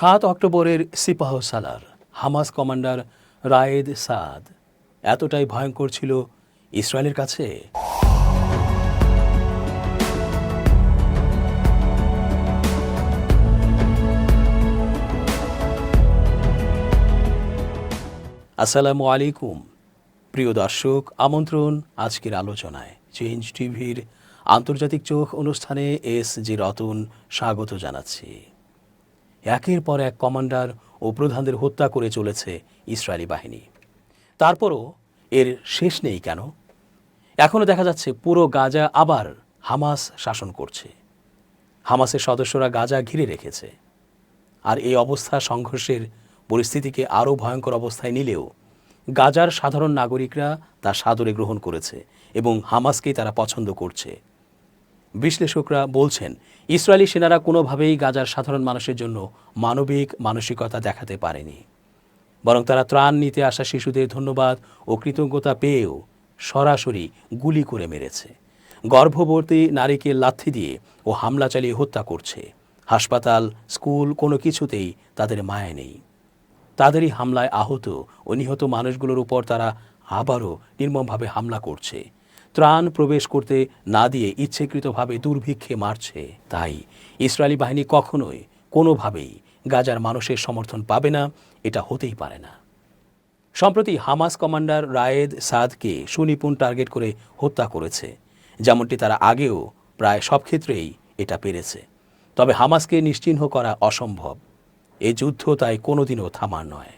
7 অক্টোবরের সিপাহ সালার Hamas commander Raed সাদ এতটাই ভয়ঙ্কর ছিল ইসরায়েলের কাছে। আসসালামু আলাইকুম প্রিয় দর্শক, আমন্ত্রণ আজকের আলোচনায়। চেঞ্জ টিভির আন্তর্জাতিক চোখ অনুষ্ঠানে জি রতন স্বাগত জানাচ্ছি। একের পর এক কমান্ডার ও প্রধানদের হত্যা করে চলেছে ইসরায়েলি বাহিনী। তারপরও এর শেষ নেই কেন? এখনও দেখা যাচ্ছে পুরো গাজা আবার হামাস শাসন করছে। হামাসের সদস্যরা গাজা ঘিরে রেখেছে। আর এই অবস্থা সংঘর্ষের পরিস্থিতিকে আরও ভয়ঙ্কর অবস্থায় নিলেও গাজার সাধারণ নাগরিকরা তা সাদরে গ্রহণ করেছে এবং হামাসকেই তারা পছন্দ করছে। বিশ্লেষকরা বলছেন, ইসরায়েলি সেনারা কোনোভাবেই গাজার সাধারণ মানুষের জন্য মানবিক মানসিকতা দেখাতে পারেনি, বরং তারা ত্রাণ নিতে আসা শিশুদের ধন্যবাদ ও কৃতজ্ঞতা পেয়েও সরাসরি গুলি করে মেরেছে। গর্ভবতী নারীকে লাথি দিয়ে ও হামলা চালিয়ে হত্যা করছে। হাসপাতাল, স্কুল কোনো কিছুতেই তাদের মায়া নেই। তাদেরই হামলায় আহত ও নিহত মানুষগুলোর উপর তারা আবারও নির্মমভাবে হামলা করছে। ত্রাণ প্রবেশ করতে না দিয়ে ইচ্ছাকৃতভাবে দুর্ভিক্ষে মারছে। তাই ইসরায়েলি বাহিনী কখনোই কোনোভাবেই গাজার মানুষের সমর্থন পাবে না, এটা হতেই পারে না। সম্প্রতি হামাস কমান্ডার রায়েদ সাদকে সুনিপুণ টার্গেট করে হত্যা করেছে, যেমনটি তারা আগেও প্রায় সব ক্ষেত্রেই এটা পেরেছে। তবে হামাসকে নিশ্চিহ্ন করা অসম্ভব। এই যুদ্ধ তাই কোনোদিনও থামার নয়।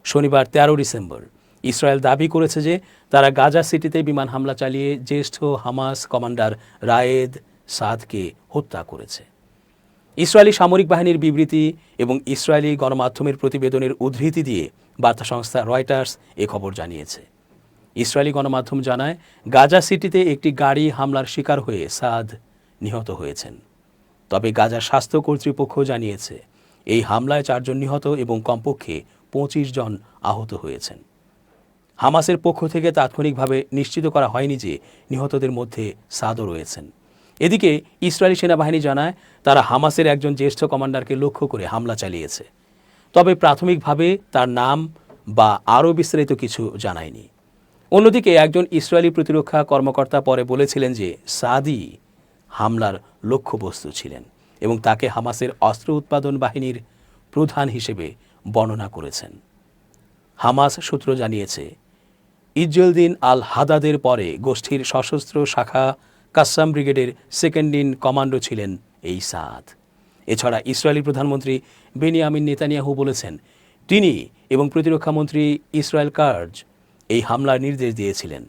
শনিবার 13 ডিসেম্বর ইসরায়েল দাবি করেছে যে তারা গাজা সিটিতে বিমান হামলা চালিয়ে জ্যেষ্ঠ হামাস কমান্ডার রায়েদ সাদকে হত্যা করেছে। ইসরায়েলি সামরিক বাহিনীর বিবৃতি এবং ইসরায়েলি গণমাধ্যমের প্রতিবেদনের উদ্ধৃতি দিয়ে বার্তা সংস্থা রয়টার্স এ খবর জানিয়েছে। ইসরায়েলি গণমাধ্যম জানায়, গাজা সিটিতে একটি গাড়ি হামলার শিকার হয়ে সাদ নিহত হয়েছেন। তবে গাজার স্বাস্থ্য কর্তৃপক্ষ জানিয়েছে, এই হামলায় 4 জন নিহত এবং কমপক্ষে 25 জন আহত হয়েছেন। হামাসের পক্ষ থেকে তাৎক্ষণিকভাবে নিশ্চিত করা হয়নি যে নিহতদের মধ্যে সাদও রয়েছেন। এদিকে ইসরায়েলি সেনাবাহিনী জানায়, তারা হামাসের একজন জ্যেষ্ঠ কমান্ডারকে লক্ষ্য করে হামলা চালিয়েছে। তবে প্রাথমিকভাবে তার নাম বা আরও বিস্তারিত কিছু জানায়নি। অন্যদিকে একজন ইসরায়েলি প্রতিরক্ষা কর্মকর্তা পরে বলেছিলেন যে সাদই হামলার লক্ষ্যবস্তু ছিলেন এবং তাকে হামাসের অস্ত্র উৎপাদন বাহিনীর প্রধান হিসেবে বর্ণনা করেছেন। হামাস সূত্র জানিয়েছে, ইজ্জলদিন আল হাদাদের পরে গোষ্ঠীর সশস্ত্র শাখা কাসাম ব্রিগেডের সেকেন্ড ইন কমান্ডো ছিলেন এই সাদ। এছাড়া ইসরায়েলি প্রধানমন্ত্রী বেনিয়ামিন নেতানিয়াহু বলেছেন, তিনি এবং প্রতিরক্ষামন্ত্রী ইসরায়েল কার্জ এই হামলার নির্দেশ দিয়েছিলেন।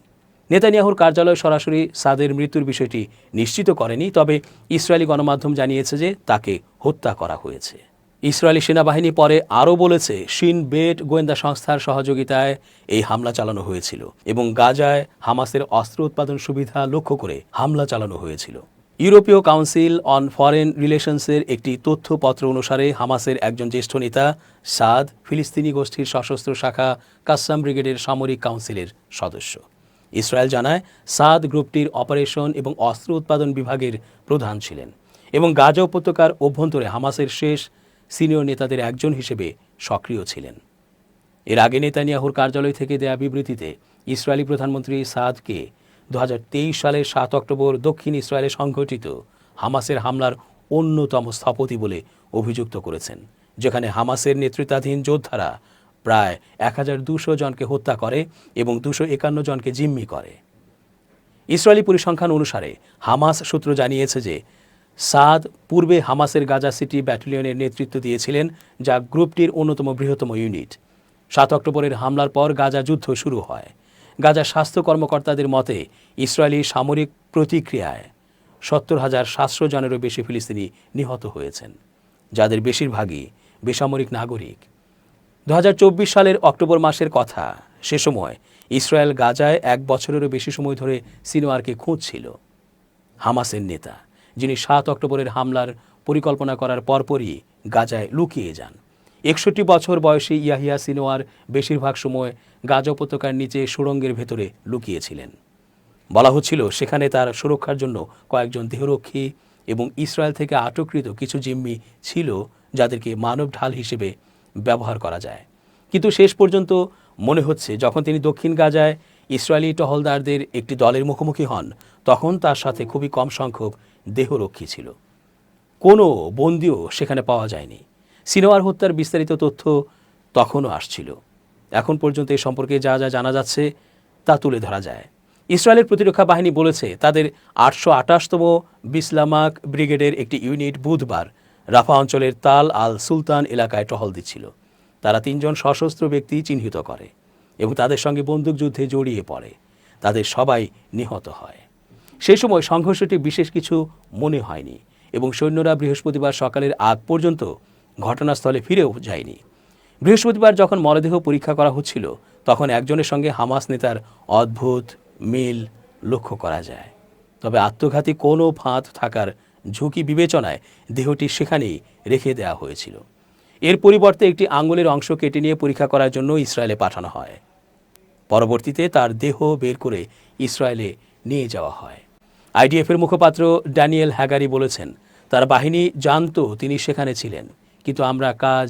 নেতানিয়াহুর কার্যালয় সরাসরি সাদের মৃত্যুর বিষয়টি নিশ্চিত করেনি, তবে ইসরায়েলি গণমাধ্যম জানিয়েছে যে তাকে হত্যা করা হয়েছে। ইসরায়েলি সেনাবাহিনী পরে আরও বলেছে, শিন বেট গোয়েন্দা সংস্থার সহযোগিতায় এই হামলা চালানো হয়েছিল এবং গাজায় হামাসের অস্ত্র উৎপাদন সুবিধা লক্ষ্য করে হামলা চালানো হয়েছিল। ইউরোপীয় কাউন্সিল অন ফরেন রিলেশনসের একটি তথ্যপত্র অনুসারে হামাসের একজন জ্যেষ্ঠ নেতা সাদ ফিলিস্তিনি গোষ্ঠীর সশস্ত্র শাখা কাসাম ব্রিগেডের সামরিক কাউন্সিলের সদস্য। ইসরায়েল জানায়, সাদ গ্রুপটির অপারেশন এবং অস্ত্র উৎপাদন বিভাগের প্রধান ছিলেন এবং গাজা উপত্যকার অভ্যন্তরে হামাসের শেষ সিনিয়র নেতাদের একজন হিসেবে সক্রিয় ছিলেন। এর আগে নেতানিয়াহুর কার্যালয় থেকে দেয়া বিবৃতিতে ইসরায়েলি প্রধানমন্ত্রী সাদকে 2023 সালের 7 অক্টোবর দক্ষিণ ইসরায়েলে সংঘটিত হামাসের হামলার অন্যতম স্থপতি বলে অভিযুক্ত করেছেন, যেখানে হামাসের নেতৃত্বাধীন যোদ্ধারা প্রায় 1200 জনকে হত্যা করে এবং 251 জনকে জিম্মি করে। ইসরায়েলি পরিসংখ্যান অনুসারে হামাস সূত্র জানিয়েছে যে সাদ পূর্বে হামাসের গাজা সিটি ব্যাটালিয়নের নেতৃত্ব দিয়েছিলেন, যা গ্রুপটির অন্যতম বৃহত্তম ইউনিট। 7 অক্টোবরের হামলার পর গাজা যুদ্ধ শুরু হয়। গাজার স্বাস্থ্য কর্মকর্তাদের মতে, ইসরায়েলি সামরিক প্রতিক্রিয়ায় 70,700 জনেরও বেশি ফিলিস্তিনি নিহত হয়েছেন, যাদের বেশিরভাগই বেসামরিক নাগরিক। 2024 সালের অক্টোবর মাসের কথা, সে সময় ইসরায়েল গাজায় 1 বছরেরও বেশি সময় ধরে সিনোয়ারকে খুঁজছিল। হামাসের নেতা, যিনি 7 অক্টোবরের হামলার পরিকল্পনা করার পরপরই গাজায় লুকিয়ে যান। 61 বছর বয়সী ইয়াহিয়া সিনোয়ার বেশিরভাগ সময় গাজা উপত্যকার নিচে সুড়ঙ্গের ভেতরে লুকিয়েছিলেন। বলা হচ্ছিল, সেখানে তার সুরক্ষার জন্য কয়েকজন দেহরক্ষী এবং ইসরায়েল থেকে আটককৃত কিছু জিম্মি ছিল যাদেরকে মানব ঢাল হিসেবে ব্যবহার করা যায়। কিন্তু শেষ পর্যন্ত মনে হচ্ছে যখন তিনি দক্ষিণ গাজায় ইসরায়েলি টহলদারদের একটি দলের মুখোমুখি হন, তখন তার সাথে খুবই কম সংখ্যক দেহরক্ষী ছিল। কোনো বন্দিও সেখানে পাওয়া যায়নি। সিনোয়ার হত্যার বিস্তারিত তথ্য তখনও আসছিল। এখন পর্যন্ত এ সম্পর্কে যা যা জানা যাচ্ছে তা তুলে ধরা যায়। ইসরায়েলের প্রতিরক্ষা বাহিনী বলেছে তাদের 828তম বিসলামাক ব্রিগেডের একটি ইউনিট বুধবার রাফা অঞ্চলের তাল আল সুলতান এলাকায় টহল দিচ্ছিল। তারা 3 জন সশস্ত্র ব্যক্তি চিহ্নিত করে এবং তাদের সঙ্গে বন্দুকযুদ্ধে জড়িয়ে পড়ে। তাদের সবাই নিহত হয়। সেই সময় সংঘর্ষটি বিশেষ কিছু মনে হয়নি এবং সৈন্যরা বৃহস্পতিবার সকালের আগ পর্যন্ত ঘটনাস্থলে ফিরেও যায়নি। বৃহস্পতিবার যখন মরদেহ পরীক্ষা করা হচ্ছিল, তখন একজনের সঙ্গে হামাস নেতার অদ্ভুত মিল লক্ষ্য করা যায়। তবে আত্মঘাতী কোনো ফাঁদ থাকার ঝুঁকি বিবেচনায় দেহটি সেখানেই রেখে দেওয়া হয়েছিল। এর পরিবর্তে একটি আঙুলের অংশ কেটে নিয়ে পরীক্ষা করার জন্য ইসরায়েলে পাঠানো হয়। পরবর্তীতে তার দেহ বের করে ইসরায়েলে নিয়ে যাওয়া হয়। আইডিএফের মুখপাত্র ড্যানিয়েল হ্যাগারি বলেছেন, তার বাহিনী জানত তিনি সেখানে ছিলেন, কিন্তু আমরা কাজ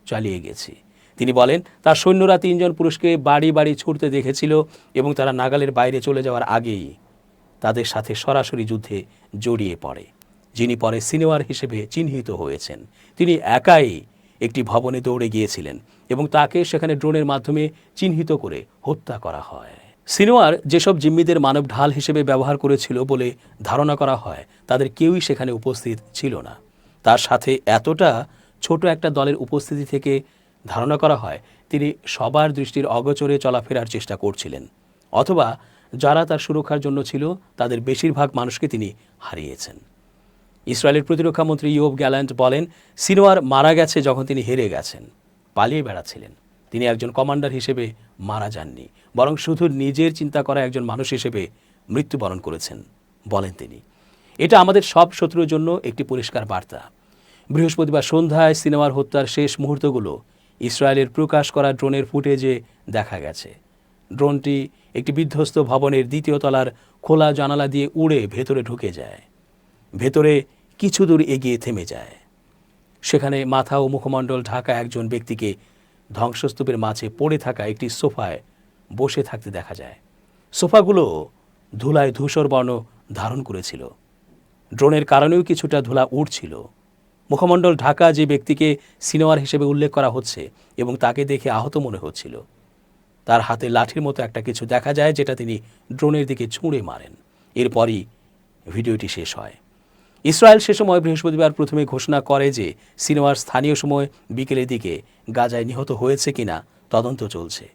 চালিয়ে গেছি। তিনি বলেন, তার সৈন্যরা 3 জন পুরুষকে বাড়ি বাড়ি ছুটতে দেখেছিল এবং তারা নাগালের বাইরে চলে যাওয়ার আগেই তাদের সাথে সরাসরি যুদ্ধে জড়িয়ে পড়ে। যিনি পরে সিনোয়ার হিসেবে চিহ্নিত হয়েছেন, তিনি একাই একটি ভবনে দৌড়ে গিয়েছিলেন এবং তাকে সেখানে ড্রোনের মাধ্যমে চিহ্নিত করে হত্যা করা হয়। সিনোয়ার যেসব জিম্মিদের মানব ঢাল হিসেবে ব্যবহার করেছিল বলে ধারণা করা হয়, তাদের কেউই সেখানে উপস্থিত ছিল না। তার সাথে এতটা ছোট একটা দলের উপস্থিতি থেকে ধারণা করা হয় তিনি সবার দৃষ্টির অগোচরে চলাফেরার চেষ্টা করছিলেন, অথবা যারা তার সুরক্ষার জন্য ছিল তাদের বেশিরভাগ মানুষকে তিনি হারিয়েছেন। ইসরায়েলের প্রতিরক্ষা মন্ত্রী ইয়োব গ্যালান্ট বলেন, সিনোয়ার মারা গেছে যখন তিনি হেরে গেছেন, পালিয়ে বেড়াচ্ছিলেন। তিনি একজন কমান্ডার হিসেবে মারা যাননি, বরং শুধু নিজের চিন্তা করা একজন মানুষ হিসেবে মৃত্যুবরণ করেছেন, বলেন তিনি। এটা আমাদের সব শত্রুর জন্য একটি পরিষ্কার বার্তা। বৃহস্পতিবার সন্ধ্যায় সিনোয়ার হত্যার শেষ মুহূর্তগুলো ইসরায়েলের প্রকাশ করা ড্রোনের ফুটেজে দেখা গেছে। ড্রোনটি একটি বিধ্বস্ত ভবনের 2য় তলার খোলা জানালা দিয়ে উড়ে ভেতরে ঢুকে যায়। ভেতরে কিছু দূর এগিয়ে থেমে যায়। সেখানে মাথা ও মুখমণ্ডল ঢাকা একজন ব্যক্তিকে ধ্বংসস্তূপের মাঝে পড়ে থাকা একটি সোফায় বসে থাকতে দেখা যায়। সোফাগুলো ধুলায় ধূসর বর্ণ ধারণ করেছিল। ড্রোনের কারণেও কিছুটা ধুলা উড়ছিল। মুখমণ্ডল ঢাকা যে ব্যক্তিকে সিনোয়ার হিসেবে উল্লেখ করা হচ্ছে এবং তাকে দেখে আহত মনে হচ্ছিল, তার হাতে লাঠির মতো একটা কিছু দেখা যায়, যেটা তিনি ড্রোনের দিকে ছুঁড়ে মারেন। এরপরই ভিডিওটি শেষ হয়। ইসরায়েল সে সময় বৃহস্পতিবার প্রথমে ঘোষণা করে যে সিনোয়ার স্থানীয় সময় বিকেলের দিকে গাজায় নিহত হয়েছে কিনা তদন্ত চলছে।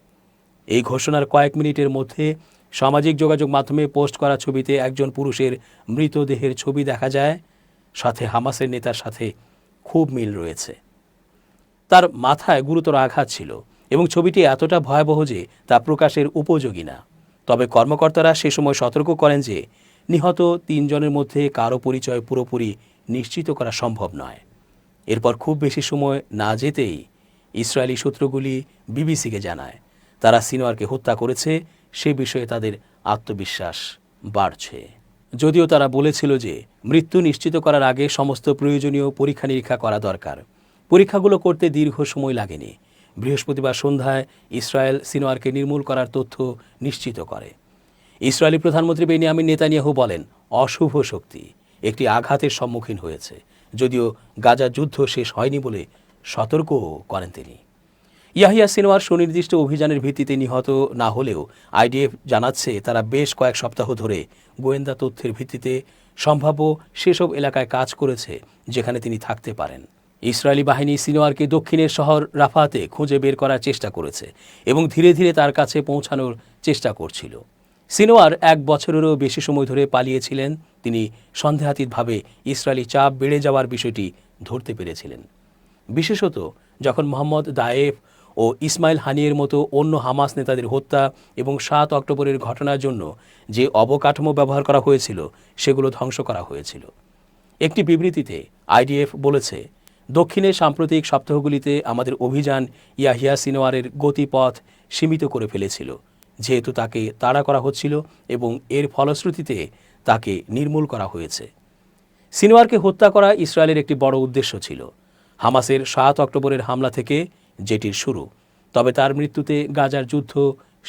এই ঘোষণার কয়েক মিনিটের মধ্যে সামাজিক যোগাযোগ মাধ্যমে পোস্ট করা ছবিতে একজন পুরুষের মৃতদেহের ছবি দেখা যায়, সাথে হামাসের নেতার সাথে খুব মিল রয়েছে। তার মাথায় গুরুতর আঘাত ছিল এবং ছবিটি এতটা ভয়াবহ যে তা প্রকাশের উপযোগী না। তবে কর্মকর্তারা সে সময় সতর্ক করেন যে নিহত 3 জনের মধ্যে কারো পরিচয় পুরোপুরি নিশ্চিত করা সম্ভব নয়। এরপর খুব বেশি সময় না যেতেই ইসরায়েলি সূত্রগুলি বিবিসিকে জানায় তারা সিনোয়ারকে হত্যা করেছে। সে বিষয়ে তাদের আত্মবিশ্বাস বাড়ছে। যদিও তারা বলেছিল যে মৃত্যু নিশ্চিত করার আগে সমস্ত প্রয়োজনীয় পরীক্ষা নিরীক্ষা করা দরকার। পরীক্ষাগুলো করতে দীর্ঘ সময় লাগেনি। বৃহস্পতিবার সন্ধ্যায় ইসরায়েল সিনোয়ারকে নির্মূল করার তথ্য নিশ্চিত করে। ইসরায়েলি প্রধানমন্ত্রী বেনিয়ামিন নেতানিয়াহু বলেন, অশুভ শক্তি একটি আঘাতের সম্মুখীন হয়েছে, যদিও গাজা যুদ্ধ শেষ হয়নি বলে সতর্ক করেন তিনি। ইয়াহিয়া সিনোয়ার সুনির্দিষ্ট অভিযানের ভিত্তিতে নিহত না হলেও আইডিএফ জানাচ্ছে তারা বেশ কয়েক সপ্তাহ ধরে গোয়েন্দা তথ্যের ভিত্তিতে সম্ভাব্য সেসব এলাকায় কাজ করেছে যেখানে তিনি থাকতে পারেন। ইসরায়েলি বাহিনী সিনোয়ারকে দক্ষিণের শহর রাফাতে খুঁজে বের করার চেষ্টা করেছে এবং ধীরে ধীরে তার কাছে পৌঁছানোর চেষ্টা করছিল। সিনোয়ার 1 বছরেরও বেশি সময় ধরে পালিয়েছিলেন। তিনি সন্দেহাতীতভাবে ইসরায়েলি চাপ বেড়ে যাওয়ার বিষয়টি ধরতে পেরেছিলেন, বিশেষত যখন মোহাম্মদ দায়েফ ও ইসমাইল হানিয়ের মতো অন্য হামাস নেতাদের হত্যা এবং 7 অক্টোবরের ঘটনার জন্য যে অবকাঠামো ব্যবহার করা হয়েছিল সেগুলো ধ্বংস করা হয়েছিল। একটি বিবৃতিতে আইডিএফ বলেছে, দক্ষিণে সাম্প্রতিক সপ্তাহগুলিতে আমাদের অভিযান ইয়াহিয়া সিনোয়ারের গতিপথ সীমিত করে ফেলেছিল, যেহেতু তাকে তাড়া করা হচ্ছিল এবং এর ফলশ্রুতিতে তাকে নির্মূল করা হয়েছে। সিনওয়ারকে হত্যা করা ইসরায়েলের একটি বড় উদ্দেশ্য ছিল, হামাসের 7 অক্টোবরের হামলা থেকে যেটির শুরু। তবে তার মৃত্যুতে গাজার যুদ্ধ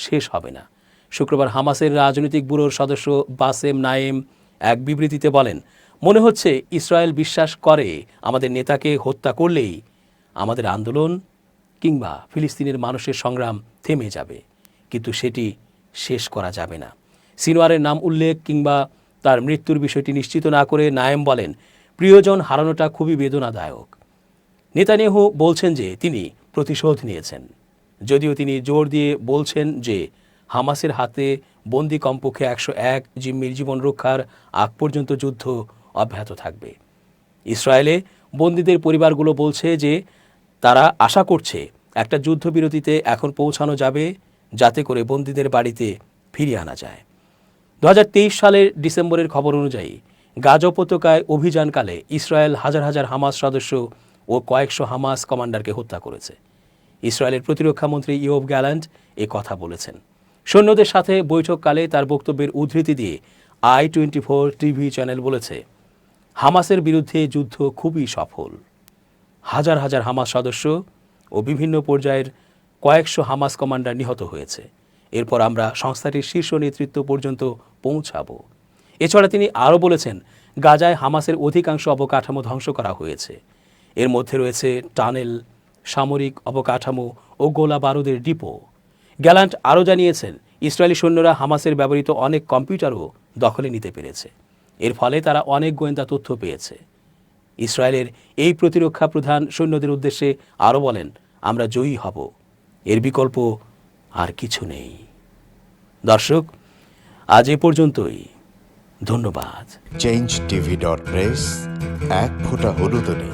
শেষ হবে না। শুক্রবার হামাসের রাজনৈতিক ব্যুরোর সদস্য বাসেম নায়েম এক বিবৃতিতে বলেন, মনে হচ্ছে ইসরায়েল বিশ্বাস করে আমাদের নেতাকে হত্যা করলেই আমাদের আন্দোলন কিংবা ফিলিস্তিনের মানুষের সংগ্রাম থেমে যাবে, কিন্তু সেটি শেষ করা যাবে না। সিনওয়ারের নাম উল্লেখ কিংবা তার মৃত্যুর বিষয়টি নিশ্চিত না করে নায়েম বলেন, প্রিয়জন হারানোটা খুবই বেদনাদায়ক। নেতানিয়াহু বলছেন যে তিনি প্রতিশোধ নিয়েছেন, যদিও তিনি জোর দিয়ে বলছেন যে হামাসের হাতে বন্দি কমপক্ষে 101 জিম্মির জীবন রক্ষার আগ পর্যন্ত যুদ্ধ অব্যাহত থাকবে। ইসরায়েলে বন্দীদের পরিবারগুলো বলছে যে তারা আশা করছে একটা যুদ্ধবিরতিতে এখন পৌঁছানো যাবে, যাতে করে বন্দীদের বাড়িতে ফিরিয়ে আনা যায়। 2023 সালের ডিসেম্বরের খবর অনুযায়ী গাজা উপত্যকায় অভিযানকালে ইসরায়েল হাজার হাজার হামাস সদস্য ও কয়েকশো হামাস কমান্ডারকে হত্যা করেছে। ইসরায়েলের প্রতিরক্ষামন্ত্রী ইয়োভ গ্যালান্ট এ কথা বলেছেন। সৈন্যদের সাথে বৈঠককালে তার বক্তব্যের উদ্ধৃতি দিয়ে i24 টিভি চ্যানেল বলেছে, হামাসের বিরুদ্ধে যুদ্ধ খুবই সফল। হাজার হাজার হামাস সদস্য ও বিভিন্ন পর্যায়ের কয়েকশো হামাস কমান্ডার নিহত হয়েছে। এরপর আমরা সংস্থাটির শীর্ষ নেতৃত্ব পর্যন্ত পৌঁছাব। এছাড়া তিনি আরও বলেছেন, গাজায় হামাসের অধিকাংশ অবকাঠামো ধ্বংস করা হয়েছে। এর মধ্যে রয়েছে টানেল, সামরিক অবকাঠামো ও গোলা বারুদের ডিপো। গ্যালান্ট আরও জানিয়েছেন, ইসরায়েলি সৈন্যরা হামাসের ব্যবহৃত অনেক কম্পিউটারও দখলে নিতে পেরেছে। এর ফলে তারা অনেক গোয়েন্দা তথ্য পেয়েছে। ইসরায়েলের এই প্রতিরক্ষা প্রধান সৈন্যদের উদ্দেশ্যে আরও বলেন, আমরা জয়ী হব, এর বিকল্প আর কিছু নেই। দর্শক, আজ এ পর্যন্তই। ধন্যবাদ। change tv.press, এক ফোঁটা হলুদও নেই।